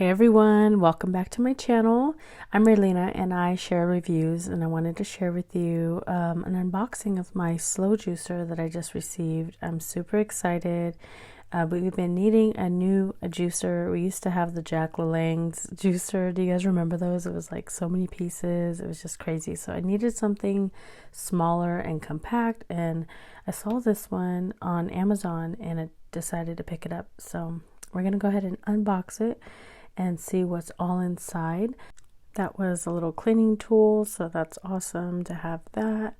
Hey everyone, welcome back to my channel. I'm Raylena and I share reviews, and I wanted to share with you an unboxing of my slow juicer that I just received. I'm super excited. We've been needing a new juicer. We used to have the Jack LaLanne's juicer. Do you guys remember those? It was like so many pieces. It was just crazy. So I needed something smaller and compact, and I saw this one on Amazon and I decided to pick it up. So we're going to go ahead and unbox it and see what's all inside. That was a little cleaning tool, so that's awesome to have that.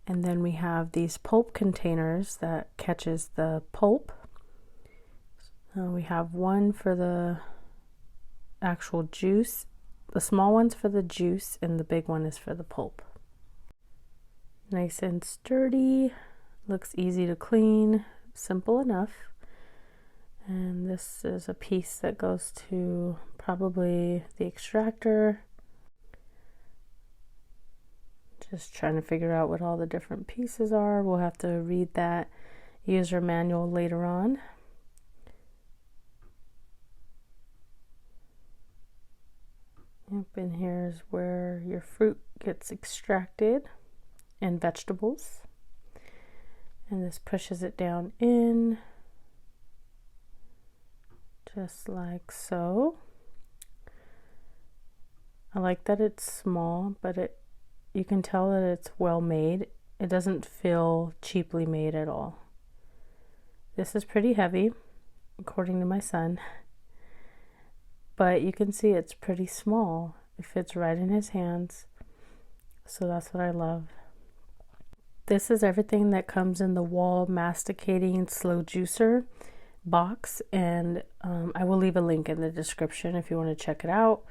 And then we have these pulp containers that catches the pulp. We have one for the actual juice. The small one's for the juice and the big one is for the pulp. Nice and sturdy, looks easy to clean, simple enough. And this is a piece that goes to probably the extractor. Just trying to figure out what all the different pieces are. We'll have to read that user manual later on. Yep, and here's where your fruit gets extracted and vegetables. And this pushes it down in. Just like so. I like that it's small, but you can tell that it's well made. It doesn't feel cheaply made at all. This is pretty heavy, according to my son, but you can see it's pretty small. It fits right in his hands, so that's what I love. This is everything that comes in the Whall Masticating Slow Juicer box, and I will leave a link in the description if you want to check it out.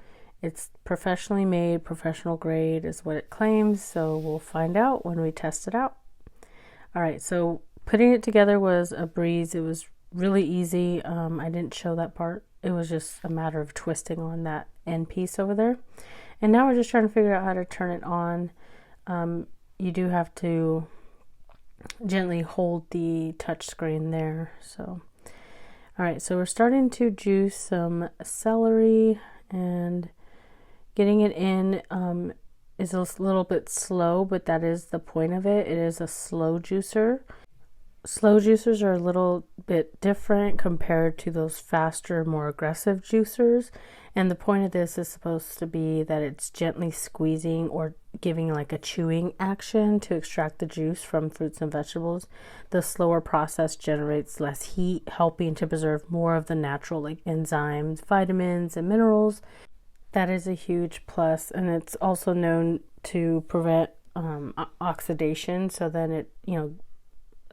It's professionally made, professional grade is what it claims, so we'll find out when we test it out. All right, so putting it together was a breeze. It was really easy. I didn't show that part. It was just a matter of twisting on that end piece over there, and now we're just trying to figure out how to turn it on. You do have to gently hold the touch screen there. So all right, so we're starting to juice some celery, and getting it in is a little bit slow, but that is the point of it. It is a slow juicer. Slow juicers are a little bit different compared to those faster, more aggressive juicers. And the point of this is supposed to be that it's gently squeezing or giving like a chewing action to extract the juice from fruits and vegetables. The slower process generates less heat, helping to preserve more of the natural like enzymes, vitamins, and minerals. That is a huge plus, and it's also known to prevent oxidation, so then it,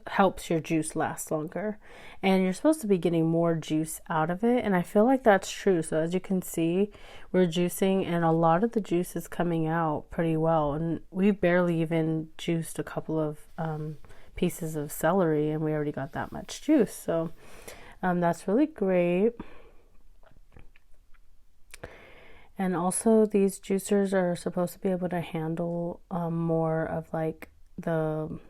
helps your juice last longer, and you're supposed to be getting more juice out of it, and I feel like that's true. So as you can see, we're juicing and a lot of the juice is coming out pretty well, and we barely even juiced a couple of pieces of celery and we already got that much juice. So that's really great. And also these juicers are supposed to be able to handle more of like the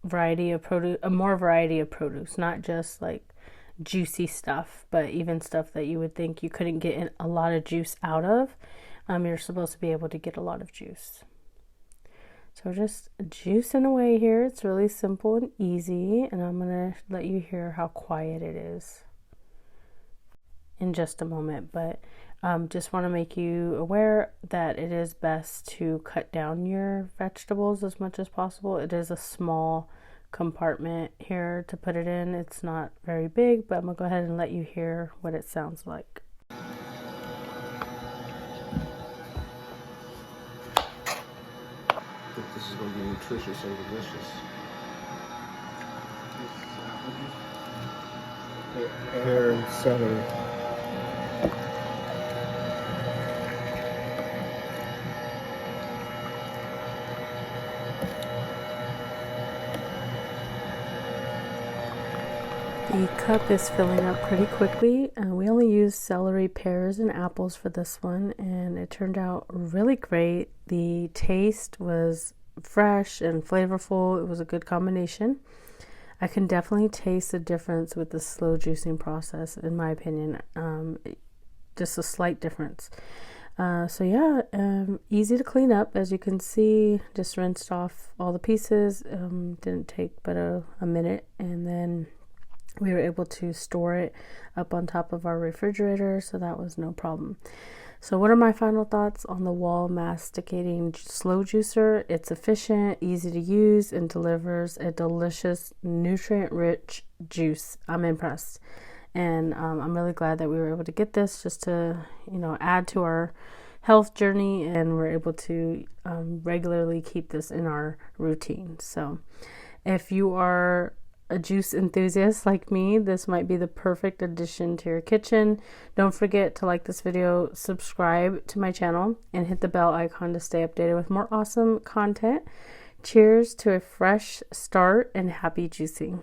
variety of produce, more variety of produce, not just like juicy stuff, but even stuff that you would think you couldn't get a lot of juice out of. You're supposed to be able to get a lot of juice. So we're just juicing away here. It's really simple and easy, and I'm gonna let you hear how quiet it is in just a moment, but just want to make you aware that it is best to cut down your vegetables as much as possible. It is a small compartment here to put it in. It's not very big, but I'm gonna go ahead and let you hear what it sounds like. I think this is going to be nutritious and delicious. Pear and celery. The cup is filling up pretty quickly. We only used celery, pears, and apples for this one, and it turned out really great. The taste was fresh and flavorful. It was a good combination. I can definitely taste the difference with the slow juicing process, in my opinion. just a slight difference. So yeah, easy to clean up. As you can see, just rinsed off all the pieces. Didn't take but a minute, and then we were able to store it up on top of our refrigerator, so that was no problem. So what are my final thoughts on the Whall Masticating Slow Juicer? It's efficient, easy to use, and delivers a delicious, nutrient-rich juice. I'm impressed. And I'm really glad that we were able to get this just to, add to our health journey, and we're able to regularly keep this in our routine. So if you are a juice enthusiast like me, this might be the perfect addition to your kitchen. Don't forget to like this video, subscribe to my channel, and hit the bell icon to stay updated with more awesome content. Cheers to a fresh start and happy juicing.